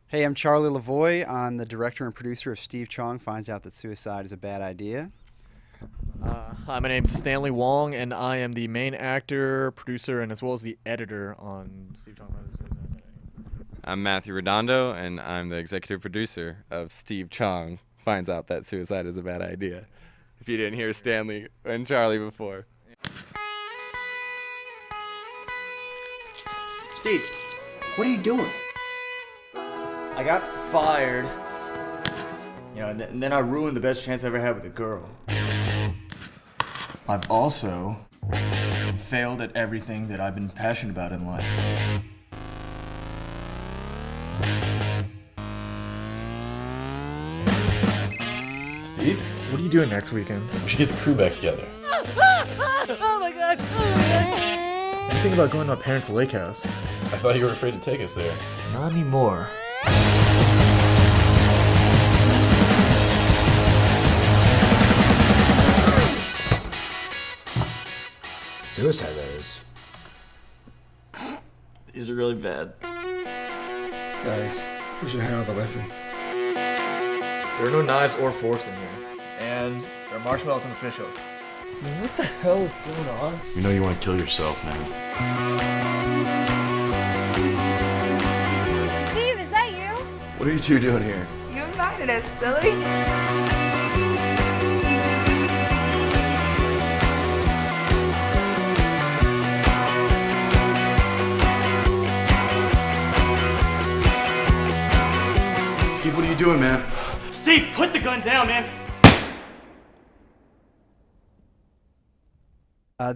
Hey, I'm Charlie LaVoy. I'm the director and producer of Steve Chong Finds Out That Suicide is a Bad Idea. Hi, my name's Stanley Wong, and I am the main actor, producer, and as well as the editor on Steve Chong. I'm Matthew Redondo, and I'm the executive producer of Steve Chong Finds Out That Suicide is a Bad Idea. If you didn't hear Stanley and Charlie before. Steve, what are you doing? I got fired, and then I ruined the best chance I ever had with a girl. I've also failed at everything that I've been passionate about in life. Steve, what are you doing next weekend? We should get the crew back together. Oh my god! What do you think about going to my parents' lake house? I thought you were afraid to take us there. Not anymore. Suicide letters. These are really bad. Guys, we should hand out the weapons. There are no knives or forks in here. And there are marshmallows and fish hooks. Man, what the hell is going on? You know you want to kill yourself, man. Steve, is that you? What are you two doing here? You invited us, silly. Steve, what are you doing, man? Steve, put the gun down, man!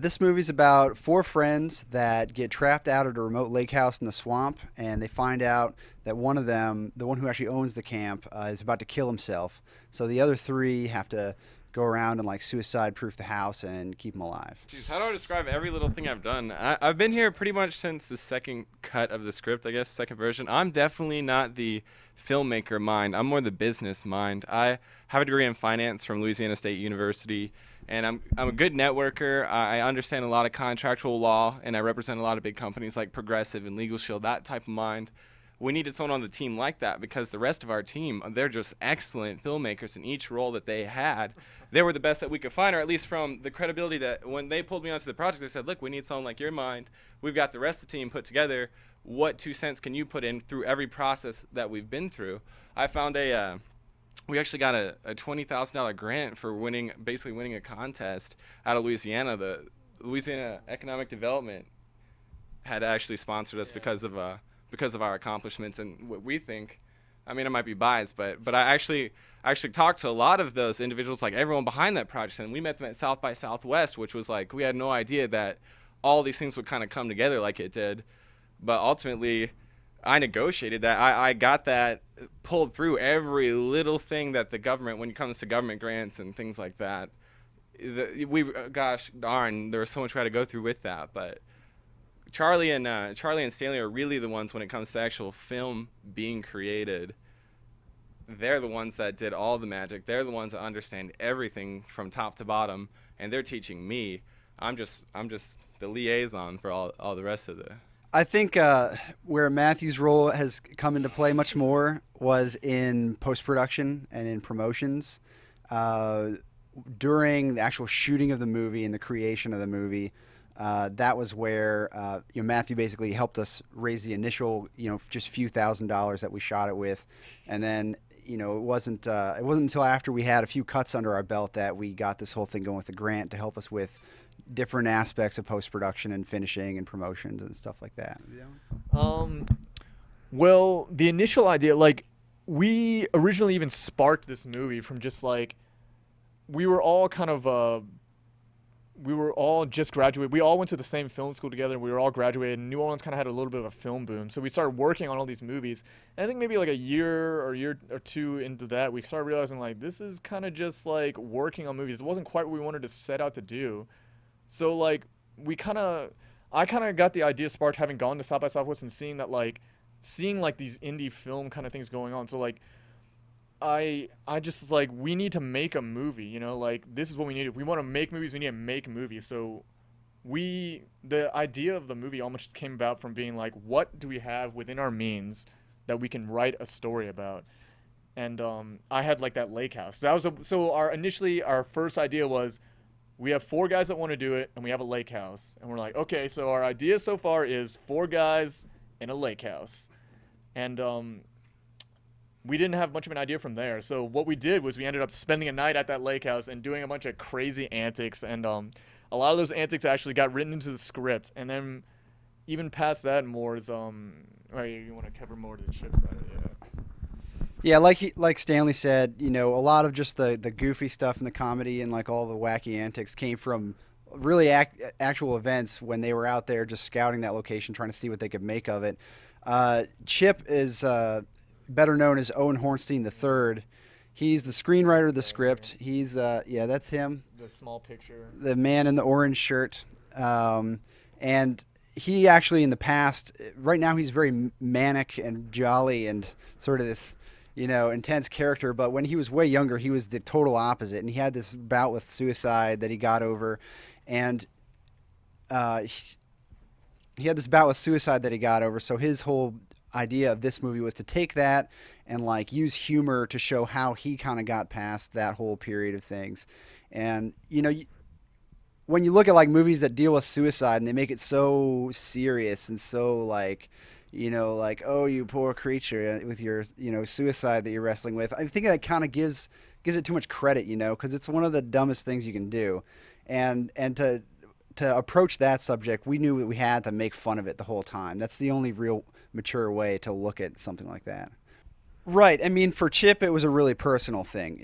This movie's about four friends that get trapped out at a remote lake house in the swamp, and they find out that one of them, the one who actually owns the camp, is about to kill himself. So the other three have to go around and like suicide-proof the house and keep him alive. Jeez, how do I describe every little thing I've done? I've been here pretty much since the second cut of the script, I guess, second version. I'm definitely not the filmmaker mind. I'm more the business mind. I have a degree in finance from Louisiana State University, and I'm a good networker. I understand a lot of contractual law, and I represent a lot of big companies like Progressive and Legal Shield, that type of mind. We needed someone on the team like that because the rest of our team, they're just excellent filmmakers in each role that they had. They were the best that we could find, or at least from the credibility that when they pulled me onto the project, they said, look, we need someone like your mind. We've got the rest of the team put together. What 2 cents can you put in through every process that we've been through? I found we actually got a $20,000 grant for basically winning a contest out of Louisiana. The Louisiana Economic Development had actually sponsored us because of our accomplishments and what we think. I mean, I might be biased, but I actually talked to a lot of those individuals, like everyone behind that project, and we met them at South by Southwest, which was like we had no idea that all these things would kind of come together like it did. But ultimately, I negotiated that. I got that pulled through every little thing that the government, when it comes to government grants and things like that, gosh darn, there was so much we had to go through with that. But Charlie and Stanley are really the ones when it comes to actual film being created. They're the ones that did all the magic. They're the ones that understand everything from top to bottom, and they're teaching me. I'm just the liaison for all the rest of the. I think where Matthew's role has come into play much more was in post-production and in promotions. During the actual shooting of the movie and the creation of the movie, that was where Matthew basically helped us raise the initial, just few $1,000s that we shot it with, and then it wasn't until after we had a few cuts under our belt that we got this whole thing going with the grant to help us with different aspects of post-production and finishing and promotions and stuff like that. Well, the initial idea, we originally even sparked this movie from just we were all just graduated. We all went to the same film school together, and we were all graduated, and New Orleans kind of had a little bit of a film boom. So we started working on all these movies. And I think maybe a year or two into that, we started realizing this is kind of just working on movies. It wasn't quite what we wanted to set out to do. So I kind of got the idea sparked having gone to South by Southwest and seeing these indie film kind of things going on. So I just we need to make a movie, this is what we need. If we want to make movies, we need to make movies. So the idea of the movie almost came about from being what do we have within our means that we can write a story about. And I had like that lake house. That was our first idea was we have 4 guys that want to do it, and we have a lake house. And we're like, okay, so our idea so far is 4 guys in a lake house. And we didn't have much of an idea from there. So what we did was we ended up spending a night at that lake house and doing a bunch of crazy antics. And a lot of those antics actually got written into the script. And then even past that more is, you want to cover more to the chip side? Yeah, like Stanley said, a lot of just the goofy stuff and the comedy and like all the wacky antics came from really actual events when they were out there just scouting that location, trying to see what they could make of it. Chip is better known as Owen Hornstein III. He's the screenwriter of the script. He's that's him. The small picture. The man in the orange shirt. And he actually in the past, right now he's very manic and jolly and sort of this intense character, but when he was way younger, he was the total opposite, and he had this bout with suicide that he got over, and he had this bout with suicide that he got over, so his whole idea of this movie was to take that and like use humor to show how he kind of got past that whole period of things. And when you look at like movies that deal with suicide and they make it so serious and so like oh, you poor creature with your, suicide that you're wrestling with. I think that kind of gives it too much credit, because it's one of the dumbest things you can do. And to approach that subject, we knew that we had to make fun of it the whole time. That's the only real mature way to look at something like that. Right. I mean, for Chip, it was a really personal thing,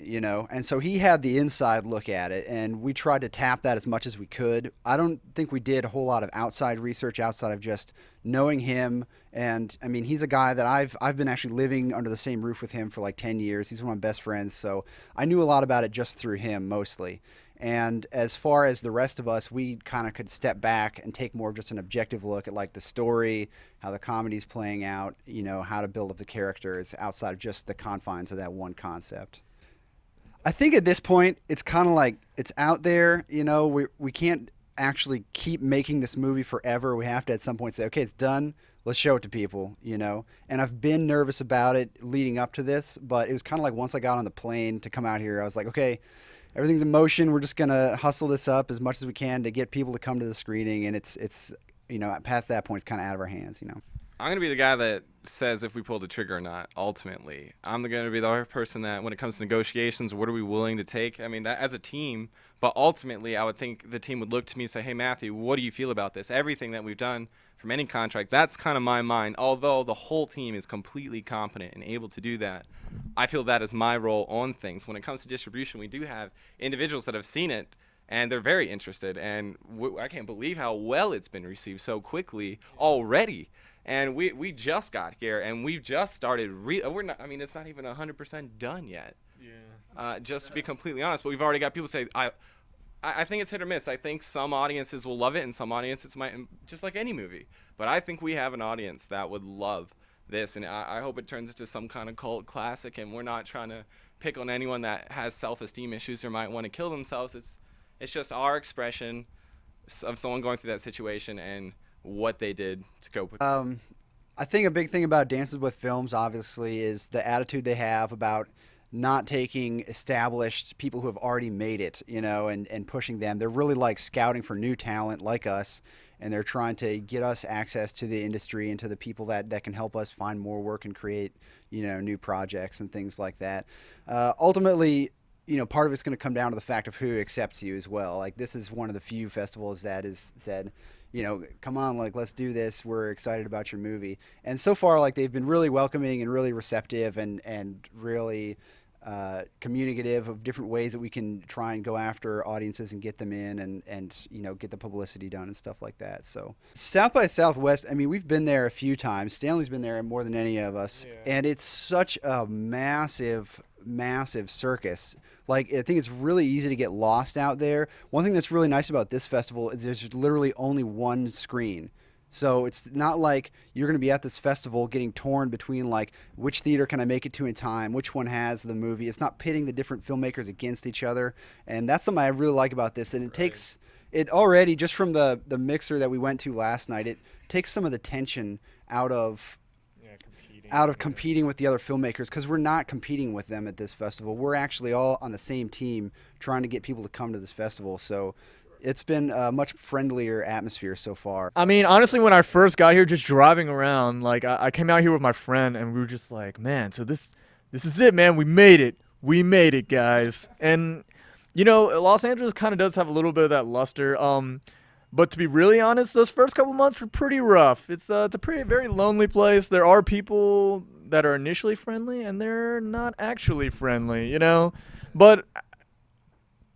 and so he had the inside look at it, and we tried to tap that as much as we could. I don't think we did a whole lot of outside research outside of just knowing him. And I mean, he's a guy that I've been actually living under the same roof with him for like 10 years. He's one of my best friends. So I knew a lot about it just through him mostly. And as far as the rest of us, we kind of could step back and take more of just an objective look at like the story, how the comedy's playing out, how to build up the characters outside of just the confines of that one concept. I think at this point, it's kind of like it's out there, we can't actually keep making this movie forever. We have to at some point say, okay, it's done. Let's show it to people, And I've been nervous about it leading up to this, but it was kind of like once I got on the plane to come out here, I was like, okay, everything's in motion. We're just going to hustle this up as much as we can to get people to come to the screening. And it's past that point, it's kind of out of our hands, I'm going to be the guy that says if we pull the trigger or not, ultimately. I'm going to be the person that when it comes to negotiations, what are we willing to take? I mean, that as a team, but ultimately I would think the team would look to me and say, hey, Matthew, what do you feel about this? Everything that we've done from any contract, that's kind of my mind. Although the whole team is completely competent and able to do that, I feel that is my role on things. When it comes to distribution, we do have individuals that have seen it, and they're very interested. And I can't believe how well it's been received so quickly already. And we just got here, and we've just started. It's not even 100% done yet. Yeah. Just to be completely honest, but we've already got people say, I think it's hit or miss. I think some audiences will love it, and some audiences might, just like any movie. But I think we have an audience that would love this, and I hope it turns into some kind of cult classic. And we're not trying to pick on anyone that has self-esteem issues or might want to kill themselves. It's just our expression of someone going through that situation and what they did to cope with it. I think a big thing about Dances with Films, obviously, is the attitude they have about not taking established people who have already made it, and pushing them. They're really like scouting for new talent like us, and they're trying to get us access to the industry and to the people that can help us find more work and create, new projects and things like that. Ultimately, part of it's going to come down to the fact of who accepts you as well. Like, this is one of the few festivals that has said, come on, like, let's do this. We're excited about your movie. And so far, like, they've been really welcoming and really receptive and really communicative of different ways that we can try and go after audiences and get them in and get the publicity done and stuff like that. So South by Southwest, I mean, we've been there a few times. Stanley's been there more than any of us. Yeah. And it's such a massive circus. Like, I think it's really easy to get lost out there. One thing that's really nice about this festival is there's literally only one screen. So it's not like you're going to be at this festival getting torn between, like, which theater can I make it to in time, which one has the movie. It's not pitting the different filmmakers against each other. And that's something I really like about this. And it takes it already, just from the mixer that we went to last night, it takes some of the tension out of out of competing with the other filmmakers, because we're not competing with them at this festival. We're actually all on the same team trying to get people to come to this festival. So it's been a much friendlier atmosphere so far. I mean, honestly, when I first got here, just driving around, like I came out here with my friend, and we were just like, man, so this is it, man. We made it, guys. And you know, Los Angeles kind of does have a little bit of that luster. But to be really honest, those first couple months were pretty rough. It's a very lonely place. There are people that are initially friendly, and they're not actually friendly, you know. But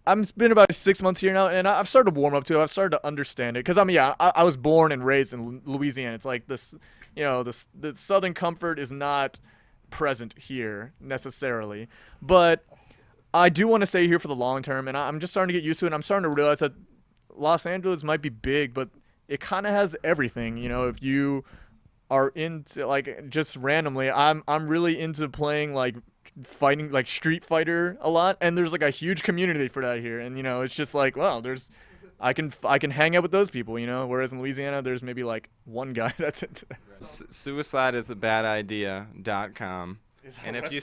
I've been about 6 months here now, and I've started to warm up to it. I've started to understand it, because I was born and raised in Louisiana. It's like this, you know, the Southern comfort is not present here necessarily, but I do want to stay here for the long term, and I'm just starting to get used to it. And I'm starting to realize that Los Angeles might be big, but it kind of has everything. You know, if you are into, like, just randomly, I'm really into playing, like, fighting, like, Street Fighter a lot, and there's like a huge community for that here. And you know, it's just like, well, I can hang out with those people, you know. Whereas in Louisiana, there's maybe like one guy that's into that. Suicideisabadidea.com. And if you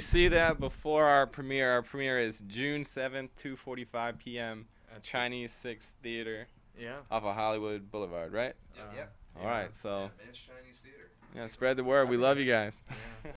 see that before our premiere is June 7th, 2:45 p.m. at Chinese 6th Theater. Yeah. Off of Hollywood Boulevard, right? Yep. All right, so Chinese Theater. yeah, spread the word. We love you guys.